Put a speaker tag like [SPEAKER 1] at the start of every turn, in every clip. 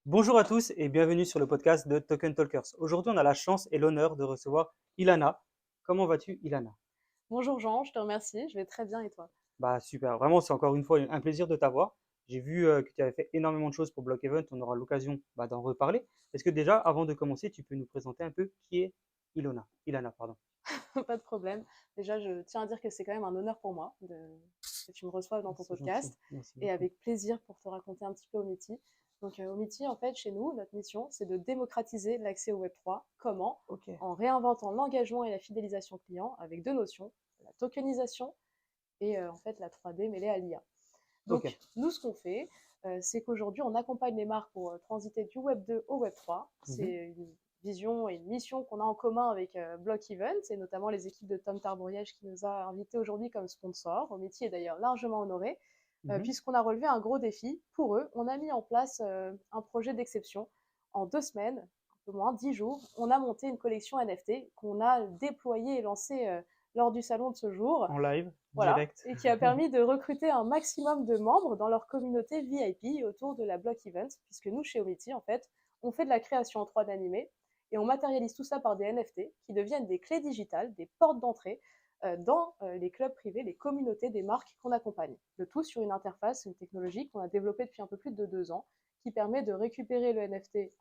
[SPEAKER 1] Bonjour à tous et bienvenue sur le podcast de Token Talkers. Aujourd'hui, on a la chance et l'honneur de recevoir Ilana. Comment vas-tu, Ilana?
[SPEAKER 2] Bonjour Jean, je te remercie, je vais très bien et toi?
[SPEAKER 1] Bah super, vraiment, c'est encore une fois un plaisir de t'avoir. J'ai vu que tu avais fait énormément de choses pour Block Event, on aura l'occasion d'en reparler. Est-ce que déjà, avant de commencer, tu peux nous présenter un peu qui est Ilona? Ilana, pardon.
[SPEAKER 2] Pas de problème. Déjà, je tiens à dire que c'est quand même un honneur pour moi que tu me reçoives dans ton
[SPEAKER 1] C'est gentil,
[SPEAKER 2] podcast
[SPEAKER 1] merci
[SPEAKER 2] et
[SPEAKER 1] beaucoup.
[SPEAKER 2] avec plaisir pour te raconter un petit peu Omiti. Donc, Omiti, en fait, chez nous, notre mission, c'est de démocratiser l'accès au Web3. Comment?
[SPEAKER 1] Ok,
[SPEAKER 2] En réinventant l'engagement et la fidélisation client avec deux notions, la tokenisation et en fait la 3D mêlée à l'IA.
[SPEAKER 1] ok.
[SPEAKER 2] Donc, nous, ce qu'on fait, c'est qu'aujourd'hui, on accompagne les marques pour transiter du Web 2 au Web 3.
[SPEAKER 1] Mhm,
[SPEAKER 2] C'est une vision et une mission qu'on a en commun avec Block Event, et notamment les équipes de Tom Tarboriège qui nous a invités aujourd'hui comme sponsor. Au métier est d'ailleurs largement honoré,
[SPEAKER 1] mhm.
[SPEAKER 2] puisqu'on a relevé un gros défi pour eux. On a mis en place un projet d'exception. En 2 semaines, un peu moins, 10 jours, on a monté une collection NFT qu'on a déployée et lancée lors du salon de ce jour.
[SPEAKER 1] En live,
[SPEAKER 2] Voilà,
[SPEAKER 1] direct.
[SPEAKER 2] et qui a permis de recruter un maximum de membres dans leur communauté VIP autour de la Block Event, puisque nous, chez Omity, en fait, on fait de la création en 3D animée et on matérialise tout ça par des NFT qui deviennent des clés digitales, des portes d'entrée dans les clubs privés, les communautés des marques qu'on accompagne. Le tout sur une interface, une technologie qu'on a développée depuis un peu plus de 2 ans, qui permet de récupérer le NFT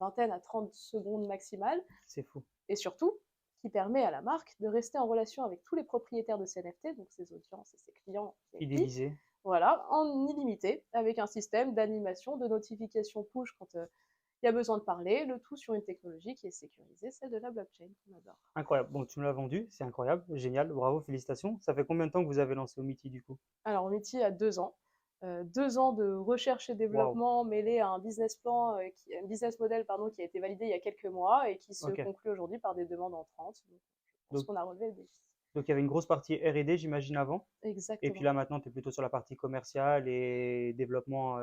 [SPEAKER 2] en vingtaine à 30 secondes maximales
[SPEAKER 1] C'est fou.
[SPEAKER 2] et surtout qui permet à la marque de rester en relation avec tous les propriétaires de ces NFT, donc ses audiences et ses clients VIP,
[SPEAKER 1] Fidélisé.
[SPEAKER 2] voilà, en illimité, avec un système d'animation, de notification push quand il y a besoin de parler, le tout sur une technologie qui est sécurisée, celle de la blockchain, qu'on adore.
[SPEAKER 1] Incroyable. Bon, tu me l'as vendu, c'est incroyable, génial, bravo, félicitations. Ça fait combien de temps que vous avez lancé Omity du coup?
[SPEAKER 2] Alors, on métier a 2 ans. 2 ans de recherche et
[SPEAKER 1] Waouh,
[SPEAKER 2] développement mêlé à un business plan, un business model pardon, qui a été validé il y a quelques mois et qui se
[SPEAKER 1] ok.
[SPEAKER 2] conclut aujourd'hui par des demandes entrantes. Donc, je pense
[SPEAKER 1] Donc,
[SPEAKER 2] qu'on a relevé le défi.
[SPEAKER 1] Donc il y avait une grosse partie R&D, j'imagine, avant. Et puis
[SPEAKER 2] Exactement.
[SPEAKER 1] là, maintenant, tu es plutôt sur la partie commerciale et développement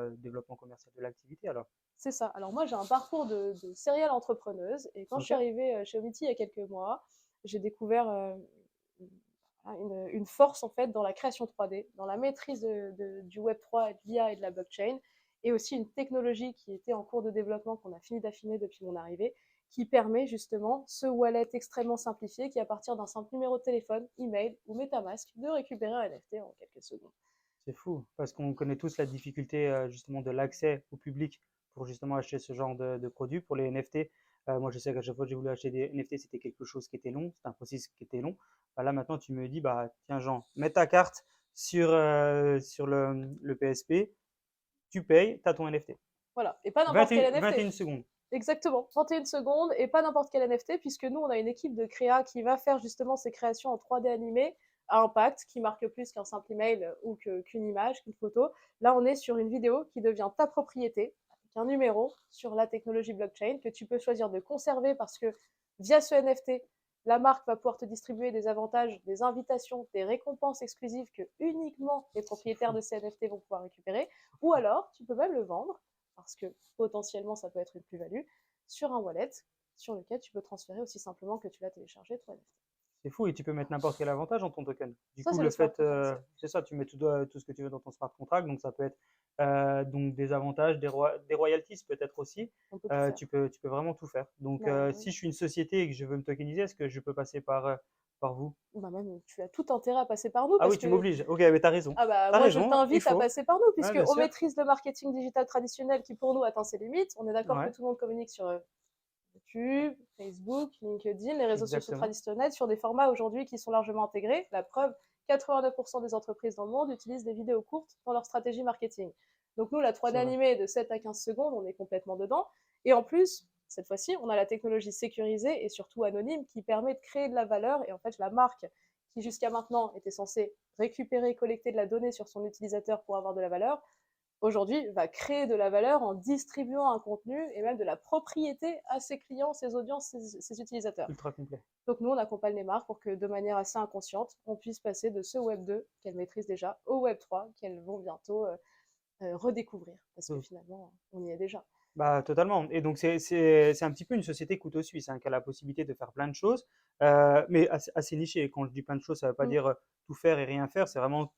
[SPEAKER 1] commercial de l'activité, alors.
[SPEAKER 2] C'est ça. Alors moi, j'ai un parcours de serial entrepreneuse et quand je
[SPEAKER 1] Ok,
[SPEAKER 2] suis arrivée chez Omity il y a quelques mois, j'ai découvert une force en fait dans la création 3D, dans la maîtrise du Web 3, de l'IA et de la blockchain, et aussi une technologie qui était en cours de développement qu'on a fini d'affiner depuis mon arrivée, qui permet justement ce wallet extrêmement simplifié qui, à partir d'un simple numéro de téléphone, email ou MetaMask, de récupérer un NFT en quelques secondes.
[SPEAKER 1] c'est fou, parce qu'on connaît tous la difficulté justement de l'accès au public pour justement acheter ce genre de produits. Pour les NFT, moi je sais qu'à chaque fois que j'ai voulu acheter des NFT, c'était quelque chose qui était long, c'était un processus qui était long. Bah, là maintenant, tu me dis, bah tiens Jean, mets ta carte sur le PSP, tu payes, tu as ton NFT.
[SPEAKER 2] Voilà, et pas n'importe
[SPEAKER 1] 21,
[SPEAKER 2] quel NFT.
[SPEAKER 1] 21 secondes.
[SPEAKER 2] Exactement, 31 secondes et pas n'importe quel NFT, puisque nous, on a une équipe de créa qui va faire justement ces créations en 3D animées à impact, qui marque plus qu'un simple email ou qu'une image, qu'une photo. Là, on est sur une vidéo qui devient ta propriété, avec un numéro sur la technologie blockchain que tu peux choisir de conserver parce que via ce NFT, la marque va pouvoir te distribuer des avantages, des invitations, des récompenses exclusives que uniquement les
[SPEAKER 1] C'est
[SPEAKER 2] propriétaires
[SPEAKER 1] fou.
[SPEAKER 2] de ces NFT vont pouvoir récupérer. Ou alors, tu peux même le vendre parce que potentiellement ça peut être une plus-value, sur un wallet sur lequel tu peux transférer aussi simplement que tu l'as téléchargé toi.
[SPEAKER 1] C'est fou et tu peux mettre n'importe quel avantage dans ton token. Du
[SPEAKER 2] Ça,
[SPEAKER 1] coup,
[SPEAKER 2] c'est les
[SPEAKER 1] le
[SPEAKER 2] smart
[SPEAKER 1] fait,
[SPEAKER 2] contracts.
[SPEAKER 1] c'est ça, tu mets tout ce que tu veux dans ton smart contract, donc ça peut être donc des avantages, des royalties peut-être aussi.
[SPEAKER 2] On peut tout faire.
[SPEAKER 1] Tu peux vraiment tout faire. Donc,
[SPEAKER 2] Bah, oui.
[SPEAKER 1] si je suis une société et que je veux me tokeniser, est-ce que je peux passer par vous?
[SPEAKER 2] Bah, même, tu as tout intérêt à passer par nous
[SPEAKER 1] Ah
[SPEAKER 2] parce
[SPEAKER 1] oui, tu
[SPEAKER 2] que
[SPEAKER 1] m'obliges. Ok, mais t'as raison.
[SPEAKER 2] ah bah
[SPEAKER 1] T'as
[SPEAKER 2] moi je
[SPEAKER 1] raison, il
[SPEAKER 2] t'invite à
[SPEAKER 1] faut.
[SPEAKER 2] passer par nous
[SPEAKER 1] Ouais,
[SPEAKER 2] puisque
[SPEAKER 1] bien
[SPEAKER 2] on
[SPEAKER 1] sûr.
[SPEAKER 2] maîtrise le marketing digital traditionnel qui pour nous atteint ses limites. On est d'accord que
[SPEAKER 1] Ouais,
[SPEAKER 2] tout le monde communique sur YouTube, Facebook, LinkedIn, les réseaux sociaux
[SPEAKER 1] exactement.
[SPEAKER 2] traditionnels sur des formats aujourd'hui qui sont largement intégrés. La preuve, 89% des entreprises dans le monde utilisent des vidéos courtes dans leur stratégie marketing. Donc nous, la 3D
[SPEAKER 1] C'est vrai.
[SPEAKER 2] animée de 7 à 15 secondes, on est complètement dedans. Et en plus, cette fois-ci, on a la technologie sécurisée et surtout anonyme qui permet de créer de la valeur. Et en fait, la marque qui jusqu'à maintenant était censée récupérer et collecter de la donnée sur son utilisateur pour avoir de la valeur, aujourd'hui va créer de la valeur en distribuant un contenu et même de la propriété à ses clients, ses audiences, ses utilisateurs.
[SPEAKER 1] Ultra complet.
[SPEAKER 2] Donc nous, on accompagne les marques pour que de manière assez inconsciente, on puisse passer de ce Web 2 qu'elles maîtrisent déjà au Web 3 qu'elles vont bientôt redécouvrir parce que finalement, on y est déjà.
[SPEAKER 1] Bah, totalement. Et donc, c'est un petit peu une société couteau suisse hein, qui a la possibilité de faire plein de choses, mais assez niché. Quand je dis plein de choses, ça ne veut pas
[SPEAKER 2] Mm.
[SPEAKER 1] dire tout faire et rien faire. C'est vraiment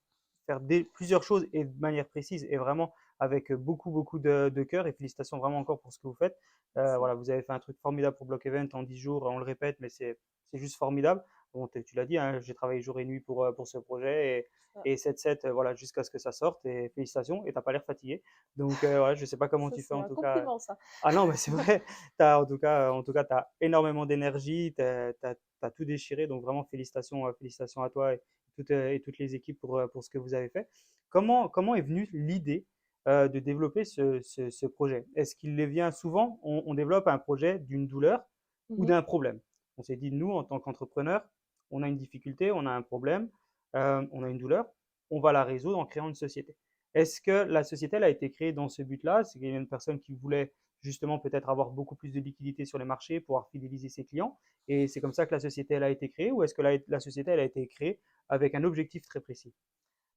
[SPEAKER 1] faire plusieurs choses et de manière précise et vraiment avec beaucoup, beaucoup de cœur et félicitations vraiment encore pour ce que vous faites.
[SPEAKER 2] Merci.
[SPEAKER 1] Voilà, vous avez fait un truc formidable pour Block Event en 10 jours, on le répète, mais c'est juste formidable. Bon, tu l'as dit, hein, j'ai travaillé jour et nuit pour ce projet
[SPEAKER 2] Ça,
[SPEAKER 1] et 7-7, voilà, jusqu'à ce que ça sorte et félicitations et t'as pas l'air fatigué. Donc, ouais, je sais pas comment
[SPEAKER 2] ça
[SPEAKER 1] tu fais
[SPEAKER 2] c'est
[SPEAKER 1] en
[SPEAKER 2] un
[SPEAKER 1] tout cas.
[SPEAKER 2] compliment, ça.
[SPEAKER 1] Ah non, mais c'est vrai, en tout cas, tu as énormément d'énergie, tu as tout déchiré, donc vraiment félicitations à toi et toutes les équipes pour ce que vous avez fait. Comment est venue l'idée de développer ce projet? Est-ce qu'il les vient souvent, on développe un projet d'une douleur ou
[SPEAKER 2] Mhm.
[SPEAKER 1] d'un problème? On s'est dit, nous, en tant qu'entrepreneurs, on a une difficulté, on a un problème, on a une douleur, on va la résoudre en créant une société. Est-ce que la société elle a été créée dans ce but-là? C'est qu'il y a une personne qui voulait justement peut-être avoir beaucoup plus de liquidité sur les marchés, pouvoir fidéliser ses clients. Et c'est comme ça que la société elle a été créée ou est-ce que la société elle a été créée avec un objectif très précis?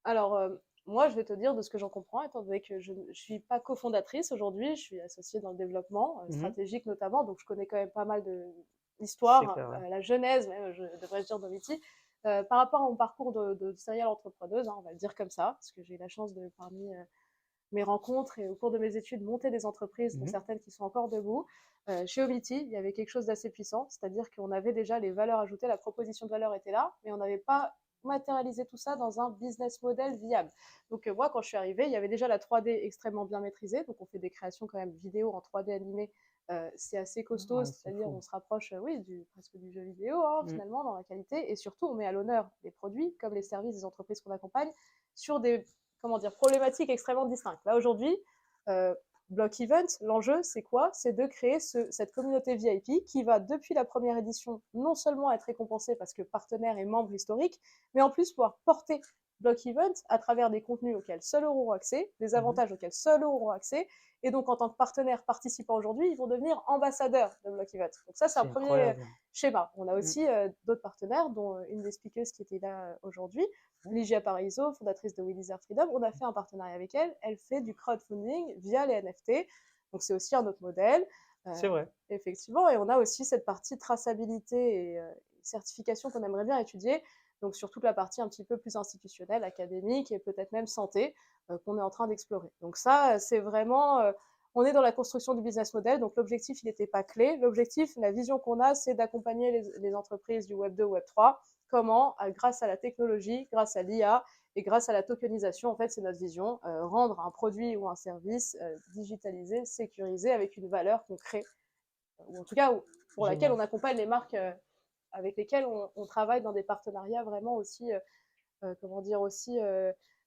[SPEAKER 2] Alors, moi, je vais te dire de ce que j'en comprends, étant donné que je ne suis pas cofondatrice aujourd'hui, je suis associée dans le développement
[SPEAKER 1] Mhm.
[SPEAKER 2] stratégique notamment, donc je connais quand même pas mal de
[SPEAKER 1] C'est
[SPEAKER 2] l'histoire,
[SPEAKER 1] clair, ouais.
[SPEAKER 2] la genèse même, je devrais dire, d'Omity. Par rapport à mon parcours de serial entrepreneuse, hein, on va le dire comme ça, parce que j'ai eu la chance de, parmi mes rencontres et au cours de mes études, monter des entreprises, dont
[SPEAKER 1] Mhm.
[SPEAKER 2] certaines qui sont encore debout. Chez Omity, il y avait quelque chose d'assez puissant, c'est-à-dire qu'on avait déjà les valeurs ajoutées, la proposition de valeur était là, mais on n'avait pas matérialisé tout ça dans un business model viable. Donc moi, quand je suis arrivée, il y avait déjà la 3D extrêmement bien maîtrisée, donc on fait des créations quand même vidéo en 3D animée, c'est assez costaud,
[SPEAKER 1] Ouais, c'est
[SPEAKER 2] c'est-à-dire
[SPEAKER 1] fou.
[SPEAKER 2] on se rapproche, oui, presque du jeu vidéo hein,
[SPEAKER 1] Mhm.
[SPEAKER 2] finalement dans la qualité, et surtout on met à l'honneur les produits comme les services des entreprises qu'on accompagne sur des comment dire, problématiques extrêmement distinctes. Là, aujourd'hui, euh, Block Event, l'enjeu, c'est quoi? C'est de créer cette communauté VIP qui va, depuis la première édition, non seulement être récompensée parce que partenaire et membre historique, mais en plus pouvoir porter Block Event à travers des contenus auxquels seuls eux auront accès, des
[SPEAKER 1] Mhm.
[SPEAKER 2] avantages auxquels seuls eux auront accès, et donc en tant que partenaire participant aujourd'hui, ils vont devenir ambassadeurs de Block Event. Donc ça, c'est un
[SPEAKER 1] C'est
[SPEAKER 2] premier
[SPEAKER 1] incroyable.
[SPEAKER 2] schéma. On a
[SPEAKER 1] Mhm.
[SPEAKER 2] aussi d'autres partenaires, dont une des speakers qui était là aujourd'hui, Ligia Paraiso, fondatrice de We Deserve Freedom. On a fait un partenariat avec elle. Elle fait du crowdfunding via les NFT. Donc c'est aussi un autre modèle.
[SPEAKER 1] C'est vrai.
[SPEAKER 2] Effectivement, et on a aussi cette partie traçabilité et certification qu'on aimerait bien étudier, donc sur toute la partie un petit peu plus institutionnelle, académique et peut-être même santé, qu'on est en train d'explorer. Donc ça, c'est vraiment, on est dans la construction du business model, donc l'objectif, il n'était pas clé. L'objectif, la vision qu'on a, c'est d'accompagner les entreprises du Web 2, Web 3. Comment? Grâce à la technologie, grâce à l'IA et grâce à la tokenisation, en fait, c'est notre vision, rendre un produit ou un service digitalisé, sécurisé, avec une valeur qu'on crée, ou en tout cas pour laquelle on
[SPEAKER 1] Génial.
[SPEAKER 2] accompagne les marques avec lesquelles on travaille dans des partenariats vraiment aussi, comment dire, aussi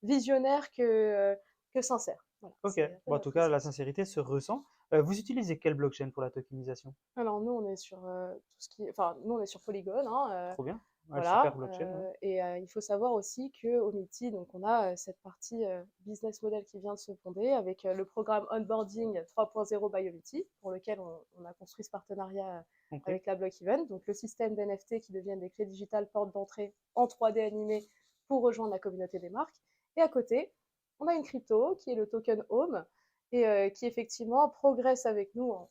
[SPEAKER 2] visionnaires que sincères. Voilà,
[SPEAKER 1] Ok.
[SPEAKER 2] c'est un peu
[SPEAKER 1] Bon, en tout
[SPEAKER 2] notre
[SPEAKER 1] cas, la
[SPEAKER 2] essence.
[SPEAKER 1] sincérité se ressent. Vous utilisez quelle blockchain pour la tokenisation?
[SPEAKER 2] Alors nous, on est sur tout ce qui, enfin nous, on est sur Polygon, hein,
[SPEAKER 1] Trop bien. Ouais, super
[SPEAKER 2] voilà.
[SPEAKER 1] blockchain. Ouais.
[SPEAKER 2] Et il faut savoir aussi que au MITI, donc on a cette partie business model qui vient de se fonder avec le programme onboarding 3.0 by Omity, pour lequel on a construit ce partenariat
[SPEAKER 1] Ok.
[SPEAKER 2] avec la Block Event, donc le système d'NFT qui deviennent des clés digitales portes d'entrée en 3D animées pour rejoindre la communauté des marques. Et à côté, on a une crypto qui est le token Home et qui effectivement progresse avec nous on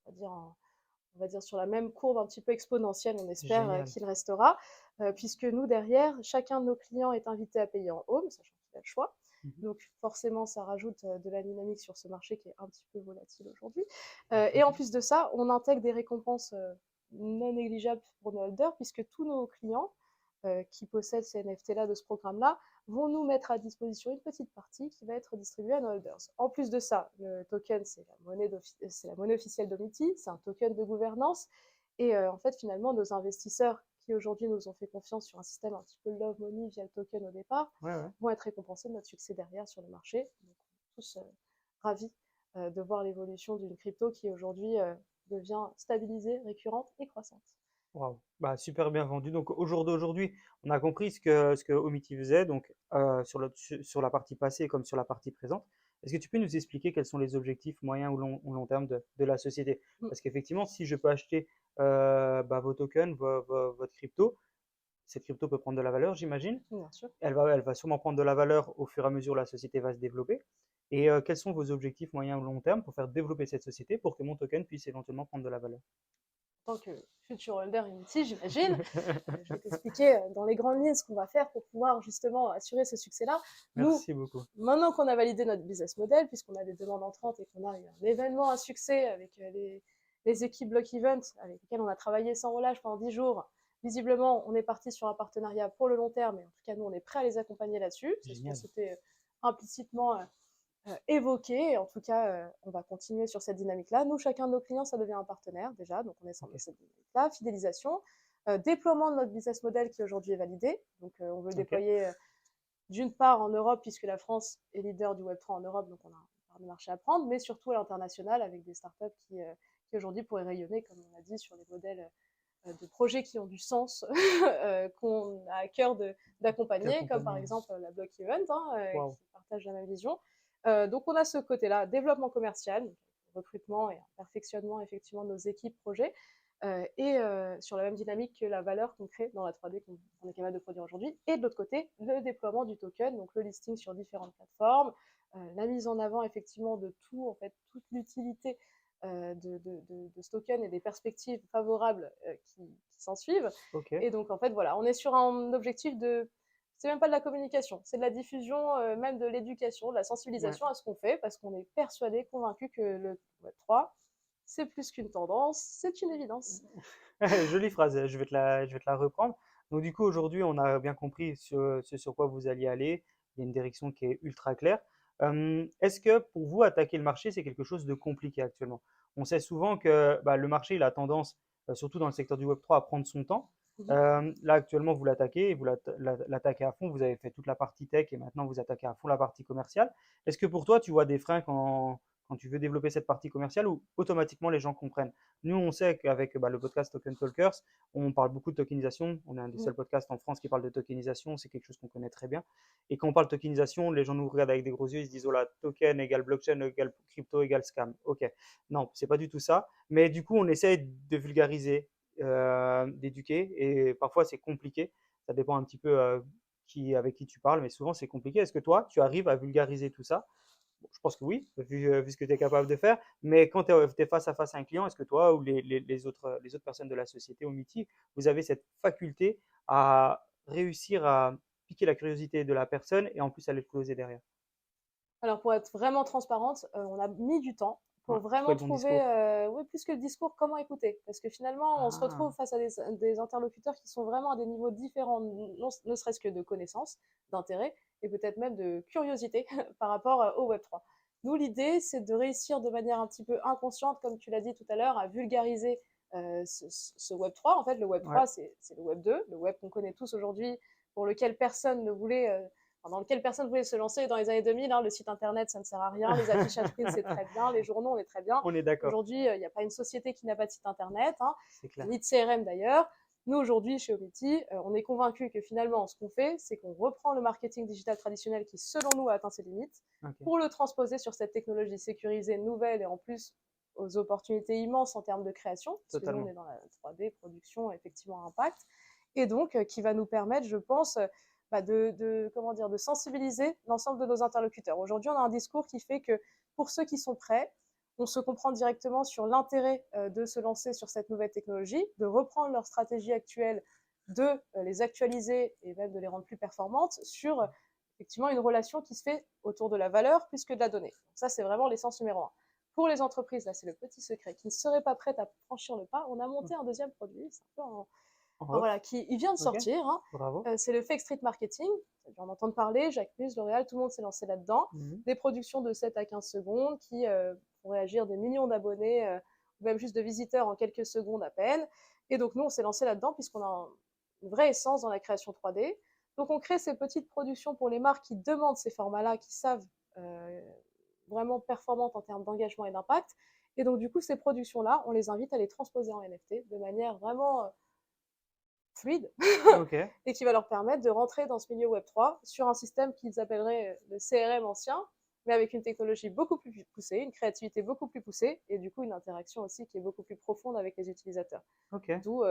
[SPEAKER 2] va dire on va dire sur la même courbe un petit peu exponentielle, on espère
[SPEAKER 1] Génial.
[SPEAKER 2] qu'il restera, puisque nous, derrière, chacun de nos clients est invité à payer en home, sachant qu'il a le choix.
[SPEAKER 1] Mhm.
[SPEAKER 2] Donc forcément, ça rajoute de la dynamique sur ce marché qui est un petit peu volatile aujourd'hui. Et en plus de ça, on intègre des récompenses non négligeables pour nos holders, puisque tous nos clients qui possèdent ces NFT-là de ce programme-là vont nous mettre à disposition une petite partie qui va être distribuée à nos holders. En plus de ça, le token, c'est la monnaie officielle d'Omity, c'est un token de gouvernance. Et en fait, finalement, nos investisseurs qui aujourd'hui nous ont fait confiance sur un système un petit peu love money via le token au départ,
[SPEAKER 1] Ouais, ouais.
[SPEAKER 2] vont être récompensés de notre succès derrière sur le marché. Donc, on est tous ravis de voir l'évolution d'une crypto qui aujourd'hui devient stabilisée, récurrente et croissante.
[SPEAKER 1] Waouh. Bah, super bien vendu. Donc, au jour d'aujourd'hui, on a compris ce que Omity faisait, donc sur la partie passée comme sur la partie présente. Est-ce que tu peux nous expliquer quels sont les objectifs moyens ou long terme de la société?
[SPEAKER 2] Mm.
[SPEAKER 1] Parce qu'effectivement, si je peux acheter bah, vos tokens, votre crypto, cette crypto peut prendre de la valeur, j'imagine.
[SPEAKER 2] Bien sûr.
[SPEAKER 1] Elle va sûrement prendre de la valeur au fur et à mesure où la société va se développer. Et quels sont vos objectifs moyens ou long terme pour faire développer cette société pour que mon token puisse éventuellement prendre de la valeur?
[SPEAKER 2] tant que futur holder Unity, j'imagine. Je vais t'expliquer dans les grandes lignes ce qu'on va faire pour pouvoir justement assurer ce succès-là. Nous,
[SPEAKER 1] Merci beaucoup.
[SPEAKER 2] maintenant qu'on a validé notre business model, puisqu'on a des demandes entrantes et qu'on a eu un événement à succès avec les équipes Block Event avec lesquelles on a travaillé sans relâche pendant 10 jours, visiblement, on est parti sur un partenariat pour le long terme, et en tout cas, nous, on est prêt à les accompagner là-dessus. C'est ce qu'on
[SPEAKER 1] Génial.
[SPEAKER 2] s'était implicitement évoqué. Et en tout cas, on va continuer sur cette dynamique-là. Nous, chacun de nos clients, ça devient un partenaire déjà, donc on est sur cette dynamique-là. Fidélisation, déploiement de notre business model qui aujourd'hui est validé. Donc, on veut le déployer d'une part en Europe, puisque la France est leader du Web3 en Europe, donc on a un part de marché à prendre, mais surtout à l'international avec des startups qui aujourd'hui pourraient rayonner, comme on a dit, sur les modèles de projets qui ont du sens, qu'on a à cœur d'accompagner, comme par exemple la Block Event,
[SPEAKER 1] Wow.
[SPEAKER 2] qui partage la même vision. Donc on a ce côté-là, développement commercial, recrutement et perfectionnement effectivement de nos équipes projets, sur la même dynamique que la valeur qu'on crée dans la 3D qu'on est capable de produire aujourd'hui. Et de l'autre côté, le déploiement du token, donc le listing sur différentes plateformes, la mise en avant effectivement de tout, en fait, toute l'utilité de ce token et des perspectives favorables qui s'en suivent. Et donc, en fait, voilà, on est sur un objectif de. C'est même pas de la communication, c'est de la diffusion, même de l'éducation, de la sensibilisation à ce qu'on fait, parce qu'on est persuadé, convaincu que le Web3, c'est plus qu'une tendance, c'est une évidence.
[SPEAKER 1] Jolie phrase, je vais te la reprendre. Donc du coup, aujourd'hui, on a bien compris ce sur quoi vous alliez aller. Il y a une direction qui est ultra claire. Est-ce que pour vous, attaquer le marché, c'est quelque chose de compliqué actuellement? On sait souvent que bah, le marché, il a tendance, surtout dans le secteur du Web3, à prendre son temps. Là, actuellement, vous l'attaquez et vous l'attaquez à fond. Vous avez fait toute la partie tech et maintenant vous attaquez à fond la partie commerciale. Est-ce que pour toi, tu vois des freins quand tu veux développer cette partie commerciale ou automatiquement les gens comprennent? Nous, on sait qu'avec bah, le podcast Token Talkers, on parle beaucoup de tokenisation. On est un des seuls podcasts en France qui parle de tokenisation. C'est quelque chose qu'on connaît très bien. Et quand on parle de tokenisation, les gens nous regardent avec des gros yeux. Ils se disent, oh là, token égale blockchain égale crypto égale scam. Ok. Non, c'est pas du tout ça. Mais du coup, on essaie de vulgariser, d'éduquer. Et parfois, c'est compliqué. Ça dépend un petit peu avec qui tu parles. Mais souvent, c'est compliqué. Est-ce que toi, tu arrives à vulgariser tout ça? Bon, je pense que oui, vu ce que tu es capable de faire. Mais quand tu es face à face à un client, est-ce que toi ou les autres personnes de la société au MITI, vous avez cette faculté à réussir à piquer la curiosité de la personne et en plus aller le closer derrière?
[SPEAKER 2] Alors, pour être vraiment transparente, on a mis du temps pour
[SPEAKER 1] Trouver
[SPEAKER 2] vraiment
[SPEAKER 1] le bon
[SPEAKER 2] trouver,
[SPEAKER 1] discours.
[SPEAKER 2] oui, plus que le discours, comment écouter. Parce que finalement, on se retrouve
[SPEAKER 1] Ah,
[SPEAKER 2] face à des interlocuteurs qui sont vraiment à des niveaux différents, ne serait-ce que de connaissances, d'intérêt et peut-être même de curiosité par rapport au Web3. Nous, l'idée, c'est de réussir de manière un petit peu inconsciente, comme tu l'as dit tout à l'heure, à vulgariser ce Web3. En fait, le
[SPEAKER 1] ouais,
[SPEAKER 2] Web3, c'est le Web2, le Web qu'on connaît tous aujourd'hui, pour lequel personne ne voulait dans lequel personne voulait se lancer dans les années 2000. Le site internet, ça ne sert à rien. Les affichages print, c'est très bien. Les journaux, on est très bien.
[SPEAKER 1] on est d'accord,
[SPEAKER 2] Aujourd'hui, il n'y a pas une société qui n'a pas de site internet,
[SPEAKER 1] c'est clair.
[SPEAKER 2] ni de CRM d'ailleurs. Nous, aujourd'hui, chez Omity, on est convaincus que finalement, ce qu'on fait, c'est qu'on reprend le marketing digital traditionnel qui, selon nous, a atteint ses limites
[SPEAKER 1] Ok,
[SPEAKER 2] pour le transposer sur cette technologie sécurisée, nouvelle et en plus aux opportunités immenses en termes de création, parce que nous, on
[SPEAKER 1] totalement.
[SPEAKER 2] est dans la 3D, production, effectivement, impact, et donc qui va nous permettre, je pense, comment dire, de sensibiliser l'ensemble de nos interlocuteurs. Aujourd'hui, on a un discours qui fait que pour ceux qui sont prêts, on se comprend directement sur l'intérêt de se lancer sur cette nouvelle technologie, de reprendre leur stratégie actuelle, de les actualiser et même de les rendre plus performantes sur effectivement une relation qui se fait autour de la valeur plus que de la donnée. Donc ça, c'est vraiment l'essence numéro un. Pour les entreprises, là, c'est le petit secret, qui ne seraient pas prêtes à franchir le pas, on a monté un deuxième produit, c'est un peu
[SPEAKER 1] En off,
[SPEAKER 2] voilà, il vient de
[SPEAKER 1] ok,
[SPEAKER 2] sortir.
[SPEAKER 1] bravo.
[SPEAKER 2] C'est le Fake Street Marketing. Tu as dû en entendre parler. Jacques Mus, L'Oréal, tout le monde s'est lancé là-dedans.
[SPEAKER 1] Mhm.
[SPEAKER 2] Des productions de 7 à 15 secondes qui font réagir des millions d'abonnés, ou même juste de visiteurs en quelques secondes à peine. Et donc, nous, on s'est lancé là-dedans puisqu'on a une vraie essence dans la création 3D. Donc, on crée ces petites productions pour les marques qui demandent ces formats-là, qui savent vraiment performantes en termes d'engagement et d'impact. Et donc, du coup, ces productions-là, on les invite à les transposer en NFT de manière vraiment fluide
[SPEAKER 1] Ok,
[SPEAKER 2] et qui va leur permettre de rentrer dans ce milieu Web3 sur un système qu'ils appelleraient le CRM ancien, mais avec une technologie beaucoup plus poussée, une créativité beaucoup plus poussée et du coup une interaction aussi qui est beaucoup plus profonde avec les utilisateurs.
[SPEAKER 1] ok.
[SPEAKER 2] D'où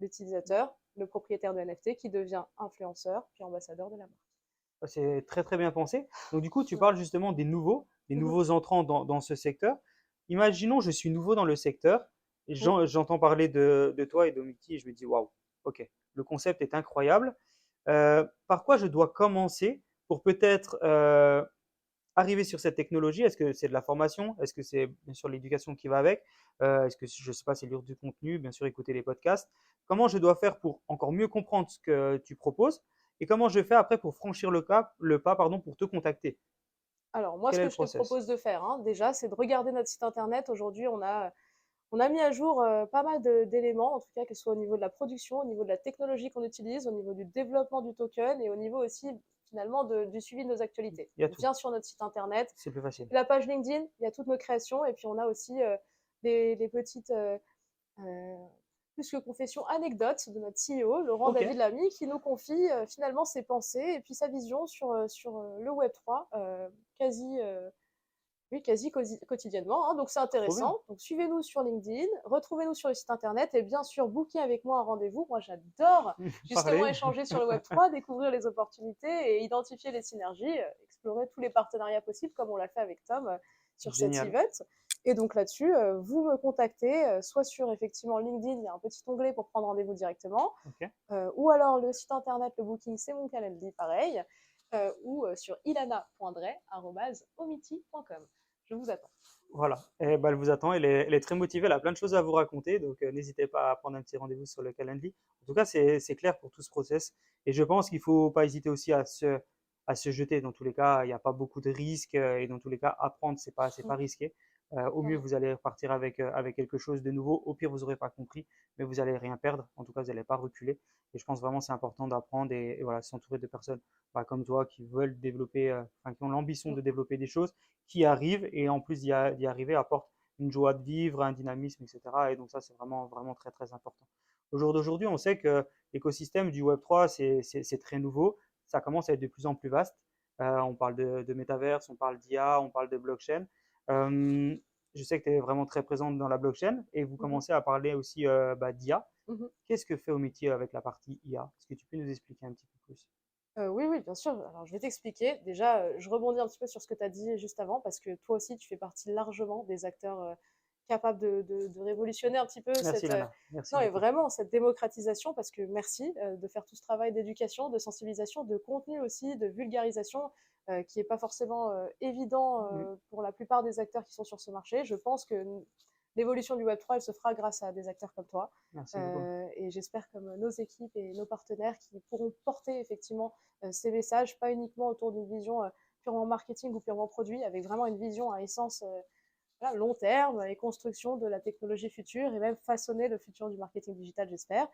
[SPEAKER 2] l'utilisateur, le propriétaire de NFT qui devient influenceur puis ambassadeur de la marque.
[SPEAKER 1] C'est très très bien pensé. Donc du coup, tu
[SPEAKER 2] Ouais.
[SPEAKER 1] parles justement des nouveaux entrants dans ce secteur. Imaginons, je suis nouveau dans le secteur. Et
[SPEAKER 2] Oui.
[SPEAKER 1] j'entends parler de toi et d'Omity et je me dis, waouh, ok, le concept est incroyable. Par quoi je dois commencer pour peut-être arriver sur cette technologie? Est-ce que c'est de la formation? Est-ce que c'est bien sûr l'éducation qui va avec? Est-ce que, je ne sais pas, c'est lire du contenu, bien sûr, écouter les podcasts? Comment je dois faire pour encore mieux comprendre ce que tu proposes? Et comment je fais après pour franchir le pas pardon, pour te contacter?
[SPEAKER 2] Alors moi,
[SPEAKER 1] Quel
[SPEAKER 2] ce
[SPEAKER 1] est
[SPEAKER 2] que
[SPEAKER 1] le
[SPEAKER 2] je te
[SPEAKER 1] process?
[SPEAKER 2] propose de faire, hein, déjà, c'est de regarder notre site internet. Aujourd'hui, on a mis à jour pas mal d'éléments, en tout cas, que ce soit au niveau de la production, au niveau de la technologie qu'on utilise, au niveau du développement du token et au niveau aussi, finalement, du suivi de nos actualités.
[SPEAKER 1] Il y a
[SPEAKER 2] Donc,
[SPEAKER 1] tout.
[SPEAKER 2] viens sur notre site internet,
[SPEAKER 1] C'est plus facile.
[SPEAKER 2] la page LinkedIn, il y a toutes nos créations et puis on a aussi les petites euh, plus que confession, anecdote de notre CEO, Laurent
[SPEAKER 1] Ok,
[SPEAKER 2] David Lamy, qui nous confie finalement ses pensées et puis sa vision sur le Web3 quasi quotidiennement, hein, donc c'est
[SPEAKER 1] trop bien.
[SPEAKER 2] intéressant. Donc suivez-nous sur LinkedIn, retrouvez-nous sur le site internet et bien sûr, booker avec moi un rendez-vous. Moi, j'adore justement
[SPEAKER 1] Parlez.
[SPEAKER 2] échanger sur le Web3, découvrir les opportunités et identifier les synergies, explorer tous les partenariats possibles comme on l'a fait avec Tom sur cet
[SPEAKER 1] Génial.
[SPEAKER 2] event. Et donc là-dessus, vous me contactez, soit sur effectivement LinkedIn, il y a un petit onglet pour prendre rendez-vous directement,
[SPEAKER 1] Ok.
[SPEAKER 2] ou alors le site internet, le booking, c'est mon calendrier pareil, ou sur ilana.dre@omity.com. Je vous attends.
[SPEAKER 1] Voilà. Et ben, elle vous attend. Elle est très motivée. Elle a plein de choses à vous raconter. Donc, n'hésitez pas à prendre un petit rendez-vous sur le calendrier. En tout cas, c'est clair pour tout ce process. Et je pense qu'il ne faut pas hésiter aussi à se jeter. Dans tous les cas, il n'y a pas beaucoup de risques. Et dans tous les cas, apprendre, c'est pas risqué. Au mieux, vous allez repartir avec quelque chose de nouveau. Au pire, vous n'aurez pas compris, mais vous n'allez rien perdre. En tout cas, vous n'allez pas reculer. Et je pense vraiment que c'est important d'apprendre et voilà, s'entourer de personnes comme toi qui veulent développer, qui ont l'ambition de développer des choses qui arrive et en plus d'y arriver apporte une joie de vivre, un dynamisme, etc. Et donc ça, c'est vraiment, vraiment très, très important. Au jour d'aujourd'hui, on sait que l'écosystème du Web3, c'est très nouveau. Ça commence à être de plus en plus vaste. On parle de métaverse, on parle d'IA, on parle de blockchain. Euh, je sais que tu es vraiment très présente dans la blockchain et vous
[SPEAKER 2] Mhm,
[SPEAKER 1] commencez à parler aussi d'IA.
[SPEAKER 2] mhm.
[SPEAKER 1] Qu'est-ce que fait au métier avec la partie IA? Est-ce que tu peux nous expliquer un petit peu plus?
[SPEAKER 2] Oui, oui, bien sûr. Alors, je vais t'expliquer. Déjà, je rebondis un petit peu sur ce que tu as dit juste avant, parce que toi aussi, tu fais partie largement des acteurs capables de révolutionner un petit peu
[SPEAKER 1] Merci
[SPEAKER 2] cette,
[SPEAKER 1] Lana, merci
[SPEAKER 2] non, et
[SPEAKER 1] beaucoup.
[SPEAKER 2] vraiment cette démocratisation, parce que merci de faire tout ce travail d'éducation, de sensibilisation, de contenu aussi, de vulgarisation, qui n'est pas forcément évident pour la plupart des acteurs qui sont sur ce marché. Je pense que l'évolution du Web3, elle se fera grâce à des acteurs comme toi.
[SPEAKER 1] Merci beaucoup.
[SPEAKER 2] Et j'espère comme nos équipes et nos partenaires qui pourront porter effectivement ces messages, pas uniquement autour d'une vision purement marketing ou purement produit, avec vraiment une vision à essence voilà, long terme et construction de la technologie future et même façonner le futur du marketing digital, j'espère.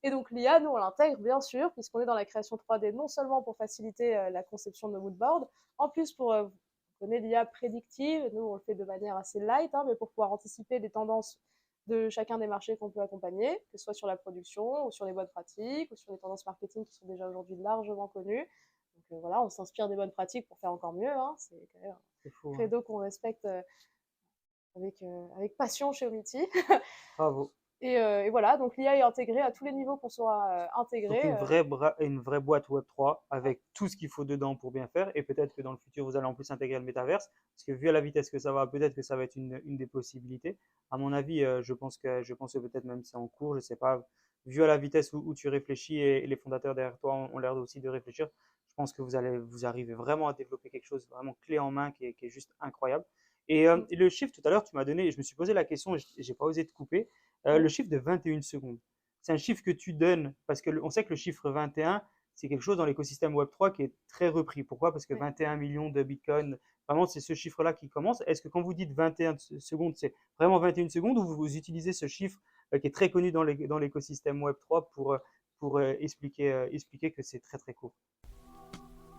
[SPEAKER 2] Et donc l'IA, nous, on l'intègre bien sûr, puisqu'on est dans la création 3D, non seulement pour faciliter la conception de nos moodboards, en plus pour on connaît l'IA prédictive, nous on le fait de manière assez light, hein, mais pour pouvoir anticiper les tendances de chacun des marchés qu'on peut accompagner, que ce soit sur la production ou sur les bonnes pratiques ou sur les tendances marketing qui sont déjà aujourd'hui largement connues. Donc voilà, on s'inspire des bonnes pratiques pour faire encore mieux. Hein. C'est quand même un
[SPEAKER 1] C'est fou, hein.
[SPEAKER 2] credo qu'on respecte avec passion chez Omity.
[SPEAKER 1] Bravo.
[SPEAKER 2] Et voilà, donc l'IA est intégrée à tous les niveaux qu'on soit
[SPEAKER 1] Donc
[SPEAKER 2] intégré.
[SPEAKER 1] une vraie boîte Web3
[SPEAKER 2] Ouais.
[SPEAKER 1] avec tout ce qu'il faut dedans pour bien faire. Et peut-être que dans le futur, vous allez en plus intégrer le métaverse. Parce que vu à la vitesse que ça va, peut-être que ça va être une des possibilités. À mon avis, je pense que peut-être même c'est en cours, je ne sais pas. Vu à la vitesse où tu réfléchis et les fondateurs derrière toi ont l'air aussi de réfléchir, je pense que vous arrivez vraiment à développer quelque chose vraiment clé en main qui est juste incroyable. Et le chiffre tout à l'heure, tu m'as donné, je me suis posé la question et j'ai pas osé te couper, le
[SPEAKER 2] Oui.
[SPEAKER 1] chiffre de 21 secondes. C'est un chiffre que tu donnes parce qu'on sait que le chiffre 21, c'est quelque chose dans l'écosystème Web3 qui est très repris. Pourquoi? Parce que
[SPEAKER 2] Oui.
[SPEAKER 1] 21 millions de bitcoins, vraiment, c'est ce chiffre-là qui commence. Est-ce que quand vous dites 21 secondes, c'est vraiment 21 secondes ou vous utilisez ce chiffre qui est très connu dans l'écosystème Web3 pour expliquer que c'est très très court?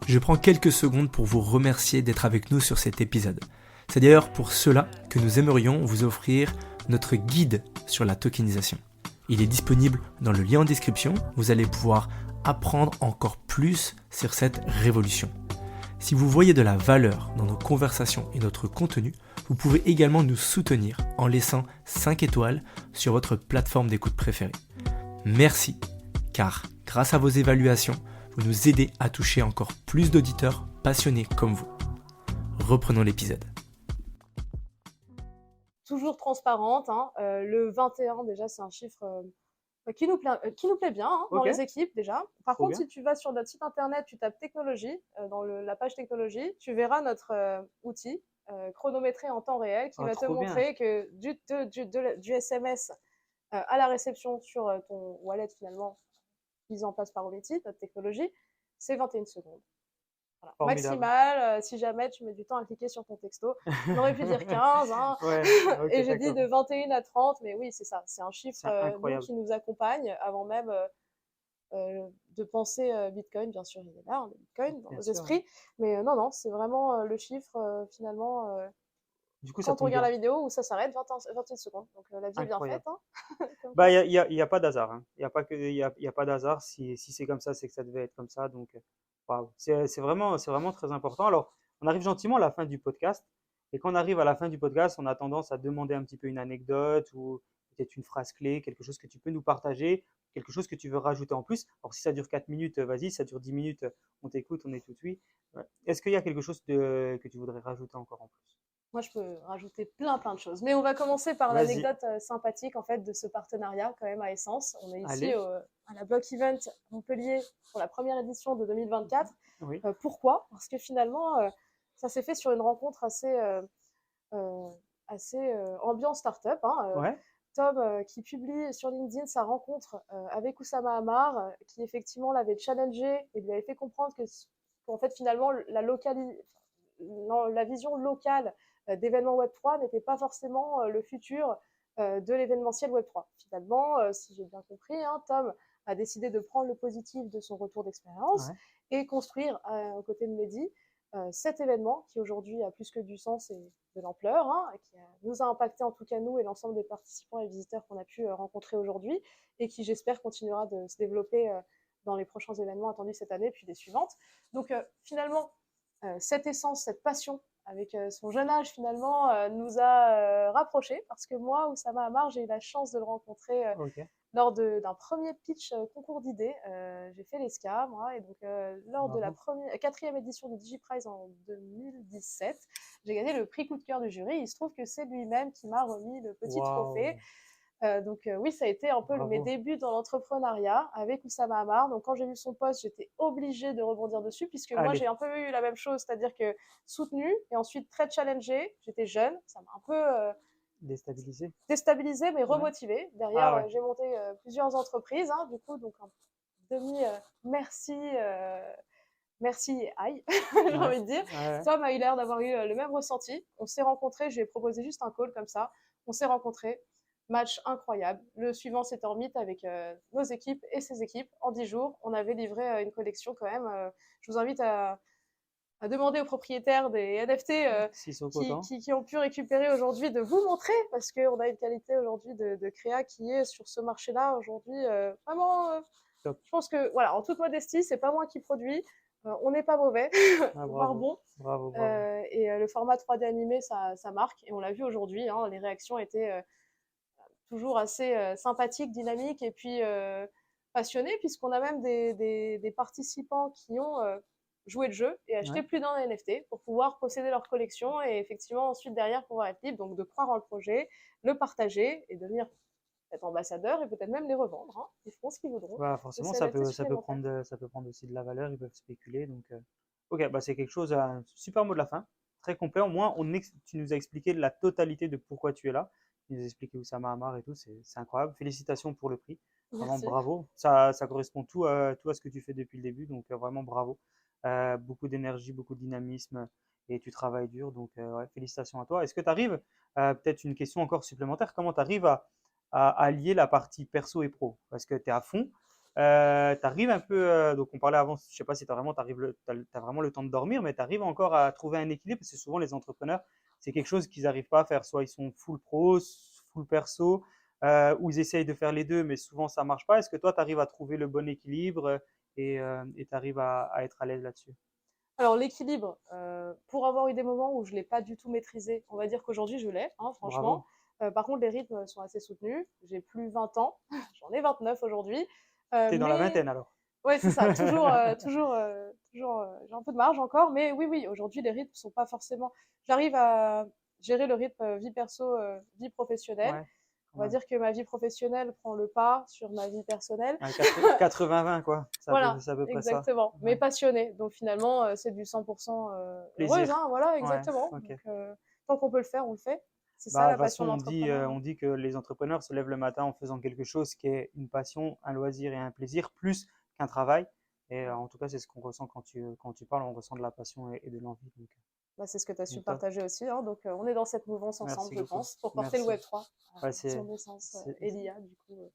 [SPEAKER 3] Je prends quelques secondes pour vous remercier d'être avec nous sur cet épisode. C'est d'ailleurs pour cela que nous aimerions vous offrir notre guide sur la tokenisation. Il est disponible dans le lien en description, vous allez pouvoir apprendre encore plus sur cette révolution. Si vous voyez de la valeur dans nos conversations et notre contenu, vous pouvez également nous soutenir en laissant 5 étoiles sur votre plateforme d'écoute préférée. Merci, car grâce à vos évaluations, vous nous aidez à toucher encore plus d'auditeurs passionnés comme vous. Reprenons l'épisode.
[SPEAKER 2] toujours transparente. Hein. Le 21, déjà, c'est un chiffre qui nous plaît bien hein, dans
[SPEAKER 1] Ok,
[SPEAKER 2] les équipes déjà. Par
[SPEAKER 1] trop
[SPEAKER 2] contre,
[SPEAKER 1] bien.
[SPEAKER 2] si tu vas sur notre site internet, tu tapes technologie, dans la page technologie, tu verras notre outil chronométré en temps réel qui
[SPEAKER 1] Ah,
[SPEAKER 2] va te
[SPEAKER 1] trop bien.
[SPEAKER 2] montrer que du SMS à la réception sur ton wallet finalement, mis en place par Ometi, notre technologie, c'est 21 secondes. Voilà.
[SPEAKER 1] Formidable.
[SPEAKER 2] Maximal, si jamais tu mets du temps à cliquer sur ton texto. On aurait pu dire 15, hein,
[SPEAKER 1] Ouais, ok,
[SPEAKER 2] et j'ai dit
[SPEAKER 1] d'accord.
[SPEAKER 2] de 21 à 30, mais oui, c'est ça. C'est un chiffre,
[SPEAKER 1] C'est
[SPEAKER 2] nous,
[SPEAKER 1] incroyable.
[SPEAKER 2] qui nous accompagne avant même de penser Bitcoin. Bien sûr, il est là, hein, le Bitcoin, dans
[SPEAKER 1] Bien
[SPEAKER 2] nos
[SPEAKER 1] sûr, ouais.
[SPEAKER 2] esprits. Mais non, non, c'est vraiment le chiffre, finalement,
[SPEAKER 1] Du coup, ça
[SPEAKER 2] quand on
[SPEAKER 1] tombe
[SPEAKER 2] regarde
[SPEAKER 1] bien.
[SPEAKER 2] la vidéo, où ça s'arrête, 21 secondes. Donc la vie est bien faite,
[SPEAKER 1] Incroyable.
[SPEAKER 2] hein, comme
[SPEAKER 1] Bah,
[SPEAKER 2] quoi.
[SPEAKER 1] il y a pas d'hasard, hein. Il y a pas que, il y a pas d'hasard. Si c'est comme ça, c'est que ça devait être comme ça. Donc, waouh. C'est vraiment très important. Alors, on arrive gentiment à la fin du podcast. Et quand on arrive à la fin du podcast, on a tendance à demander un petit peu une anecdote ou peut-être une phrase clé, quelque chose que tu peux nous partager, quelque chose que tu veux rajouter en plus. Alors, si ça dure 4 minutes, vas-y. Si ça dure 10 minutes, on t'écoute, on est tout oui. Ouais. Est-ce qu'il y a quelque chose que tu voudrais rajouter encore en plus?
[SPEAKER 2] Moi, je peux rajouter plein de choses. Mais on va commencer par
[SPEAKER 1] Vas-y.
[SPEAKER 2] l'anecdote sympathique en fait de ce partenariat quand même à Essence. On est ici
[SPEAKER 1] Allez.
[SPEAKER 2] à la Block Event Montpellier pour la première édition de 2024.
[SPEAKER 1] Oui.
[SPEAKER 2] Pourquoi? Parce que finalement, ça s'est fait sur une rencontre euh, assez ambiance startup. Hein.
[SPEAKER 1] Ouais.
[SPEAKER 2] Tom qui publie sur LinkedIn sa rencontre avec Oussama Hamar, qui effectivement l'avait challengé et lui avait fait comprendre qu'en fait finalement la vision locale d'événements Web3 n'était pas forcément le futur de l'événementiel Web3. Finalement, si j'ai bien compris, hein, Tom a décidé de prendre le positif de son retour d'expérience
[SPEAKER 1] Ouais.
[SPEAKER 2] et construire aux côtés de Mehdi cet événement qui aujourd'hui a plus que du sens et de l'ampleur, hein, nous a impacté en tout cas nous et l'ensemble des participants et visiteurs qu'on a pu rencontrer aujourd'hui et qui j'espère continuera de se développer dans les prochains événements attendus cette année puis les suivantes. Donc finalement, cette essence, cette passion avec son jeune âge finalement nous a rapprochés parce que moi, Oussama Hamar, j'ai eu la chance de le rencontrer
[SPEAKER 1] Ok.
[SPEAKER 2] lors d'un premier pitch concours d'idées. J'ai fait l'ESCA, moi, et donc lors de la
[SPEAKER 1] Bravo.
[SPEAKER 2] quatrième édition de DigiPrize en 2017, j'ai gagné le prix coup de cœur du jury. Il se trouve que c'est lui-même qui m'a remis le petit trophée.
[SPEAKER 1] Waouh.
[SPEAKER 2] Donc oui, ça a été un peu mes
[SPEAKER 1] Bravo.
[SPEAKER 2] débuts dans l'entrepreneuriat avec Oussama Hamar. Donc quand j'ai vu son post, j'étais obligée de rebondir dessus puisque moi j'ai
[SPEAKER 1] Allez,
[SPEAKER 2] un peu eu la même chose, c'est-à-dire que soutenue et ensuite très challengée. J'étais jeune, ça m'a un peu
[SPEAKER 1] déstabilisé.
[SPEAKER 2] déstabilisée mais
[SPEAKER 1] Ouais.
[SPEAKER 2] remotivée. Derrière,
[SPEAKER 1] Ah ouais.
[SPEAKER 2] j'ai monté plusieurs entreprises, hein, du coup, donc un demi merci. Merci et aïe, j'ai
[SPEAKER 1] Ouais.
[SPEAKER 2] envie de dire.
[SPEAKER 1] Ouais.
[SPEAKER 2] Tom a eu l'air d'avoir eu le même ressenti. On s'est rencontrés, je lui ai proposé juste un call comme ça. On s'est rencontrés, match incroyable. Le suivant, c'était en meet avec nos équipes et ses équipes. En 10 jours, on avait livré une collection quand même. Je vous invite à demander aux propriétaires des NFT
[SPEAKER 1] S'ils sont contents.
[SPEAKER 2] qui ont pu récupérer aujourd'hui de vous montrer, parce qu'on a une qualité aujourd'hui de créa qui est sur ce marché-là aujourd'hui vraiment.
[SPEAKER 1] Top.
[SPEAKER 2] Je pense que, voilà, en toute modestie, c'est pas moi qui produis. On n'est pas mauvais,
[SPEAKER 1] Ah,
[SPEAKER 2] voire
[SPEAKER 1] bravo.
[SPEAKER 2] bon.
[SPEAKER 1] Bravo, bravo.
[SPEAKER 2] Et le format 3D animé, ça marque. Et on l'a vu aujourd'hui, hein, les réactions étaient toujours assez sympathiques, dynamiques et puis passionnées, puisqu'on a même des participants qui ont joué le jeu et acheté
[SPEAKER 1] Ouais.
[SPEAKER 2] plus d'un NFT pour pouvoir posséder leur collection et effectivement ensuite derrière pouvoir être libre, donc de croire en le projet, le partager et devenir être ambassadeur et peut-être même les revendre. Hein. Ils feront ce qu'ils voudront
[SPEAKER 1] Bah,
[SPEAKER 2] de
[SPEAKER 1] forcément,
[SPEAKER 2] ces NFT supplémentaires.
[SPEAKER 1] ça peut prendre aussi de la valeur. Ils peuvent spéculer. Donc, ok, bah, c'est quelque chose, un super mot de la fin. Très complet. Au moins, tu nous as expliqué la totalité de pourquoi tu es là. Tu nous as expliqué Oussama Hamar et tout. C'est incroyable. Félicitations pour le prix. Vraiment
[SPEAKER 2] Merci.
[SPEAKER 1] bravo. Ça correspond tout à ce que tu fais depuis le début. Donc, vraiment bravo. Beaucoup d'énergie, beaucoup de dynamisme et tu travailles dur. Donc, ouais, félicitations à toi. Est-ce que tu arrives, peut-être une question encore supplémentaire, comment tu arrives à allier la partie perso et pro? Parce que tu es à fond. Tu arrives un peu, donc on parlait avant, je sais pas si tu as vraiment le temps de dormir, mais tu arrives encore à trouver un équilibre, parce que souvent les entrepreneurs, c'est quelque chose qu'ils n'arrivent pas à faire. Soit ils sont full pro, full perso, ou ils essayent de faire les deux, mais souvent ça marche pas. Est-ce que toi, tu arrives à trouver le bon équilibre et tu arrives à être à l'aise là-dessus?
[SPEAKER 2] Alors l'équilibre, pour avoir eu des moments où je ne l'ai pas du tout maîtrisé, on va dire qu'aujourd'hui je l'ai, hein, franchement.
[SPEAKER 1] Bravo.
[SPEAKER 2] Par contre, les rythmes sont assez soutenus. J'ai plus 20 ans, j'en ai 29 aujourd'hui.
[SPEAKER 1] Tu es dans la
[SPEAKER 2] Mais
[SPEAKER 1] vingtaine alors.
[SPEAKER 2] ouais, c'est ça, toujours, j'ai un peu de marge encore. Mais oui, oui, aujourd'hui les rythmes sont pas forcément. J'arrive gérer le rythme vie perso, vie professionnelle.
[SPEAKER 1] Ouais,
[SPEAKER 2] On va
[SPEAKER 1] ouais.
[SPEAKER 2] dire que ma vie professionnelle prend le pas sur ma vie personnelle.
[SPEAKER 1] Ouais, 80-20 quoi,
[SPEAKER 2] Voilà,
[SPEAKER 1] c'est à peu près ça.
[SPEAKER 2] exactement, mais
[SPEAKER 1] Ouais.
[SPEAKER 2] passionnée. Donc finalement, c'est du 100% heureuse,
[SPEAKER 1] Plaisir.
[SPEAKER 2] hein, voilà,
[SPEAKER 1] Ouais,
[SPEAKER 2] exactement.
[SPEAKER 1] OK.
[SPEAKER 2] Donc tant qu'on peut le faire, on le fait. C'est ça
[SPEAKER 1] Bah, de
[SPEAKER 2] la
[SPEAKER 1] toute façon,
[SPEAKER 2] passion d'entrepreneur, hein.
[SPEAKER 1] on dit que les entrepreneurs se lèvent le matin en faisant quelque chose qui est une passion, un loisir et un plaisir, plus qu'un travail. Et
[SPEAKER 2] Ouais.
[SPEAKER 1] en tout cas, c'est ce qu'on ressent quand tu parles, on ressent de la passion et de l'envie.
[SPEAKER 2] Bah, c'est ce que tu as su
[SPEAKER 1] Donc top.
[SPEAKER 2] partager aussi, hein. Donc on est dans cette mouvance ensemble,
[SPEAKER 1] Merci
[SPEAKER 2] je
[SPEAKER 1] beaucoup.
[SPEAKER 2] pense, pour porter le
[SPEAKER 1] Merci.
[SPEAKER 2] Web3
[SPEAKER 1] Ouais,
[SPEAKER 2] à son essence, et l'IA, du coup,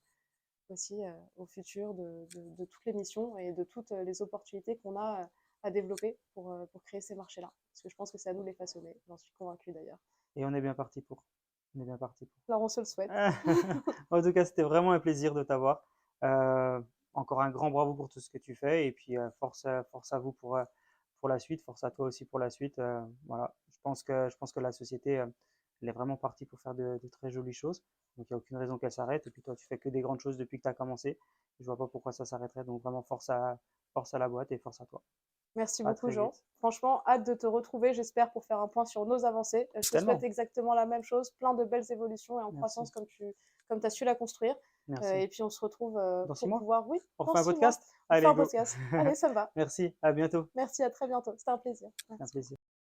[SPEAKER 2] aussi au futur de toutes les missions et de toutes les opportunités qu'on a à développer pour créer ces marchés-là. Parce que je pense que c'est à nous de les façonner, j'en suis convaincue d'ailleurs.
[SPEAKER 1] et on est bien parti pour. On est bien parti pour.
[SPEAKER 2] Alors on se le souhaite.
[SPEAKER 1] En tout cas, c'était vraiment un plaisir de t'avoir. Euh, Encore un grand bravo pour tout ce que tu fais et puis force à vous pour la suite, force à toi aussi pour la suite. Voilà, je pense que la société, elle est vraiment partie pour faire de très jolies choses. Donc il n'y a aucune raison qu'elle s'arrête. Et puis toi, tu fais que des grandes choses depuis que tu as commencé. Je vois pas pourquoi ça s'arrêterait. Donc vraiment force à la boîte et force à toi.
[SPEAKER 2] Merci
[SPEAKER 1] À
[SPEAKER 2] beaucoup,
[SPEAKER 1] très
[SPEAKER 2] Jean.
[SPEAKER 1] vite.
[SPEAKER 2] Franchement, hâte de te retrouver, j'espère, pour faire un point sur nos avancées. Je te souhaite
[SPEAKER 1] Tellement.
[SPEAKER 2] exactement la même chose, plein de belles évolutions et en
[SPEAKER 1] Merci.
[SPEAKER 2] croissance comme tu as su la construire.
[SPEAKER 1] Merci.
[SPEAKER 2] Et puis on se retrouve
[SPEAKER 1] Dans 6
[SPEAKER 2] pour
[SPEAKER 1] mois,
[SPEAKER 2] pouvoir, oui,
[SPEAKER 1] on
[SPEAKER 2] dans
[SPEAKER 1] refait un
[SPEAKER 2] 6 mois,
[SPEAKER 1] podcast?
[SPEAKER 2] on fait
[SPEAKER 1] Allez,
[SPEAKER 2] un
[SPEAKER 1] go.
[SPEAKER 2] podcast. Allez, ça me va.
[SPEAKER 1] Merci. À bientôt.
[SPEAKER 2] Merci, à très bientôt. C'était un plaisir.
[SPEAKER 1] C'est un
[SPEAKER 2] Merci.
[SPEAKER 1] plaisir.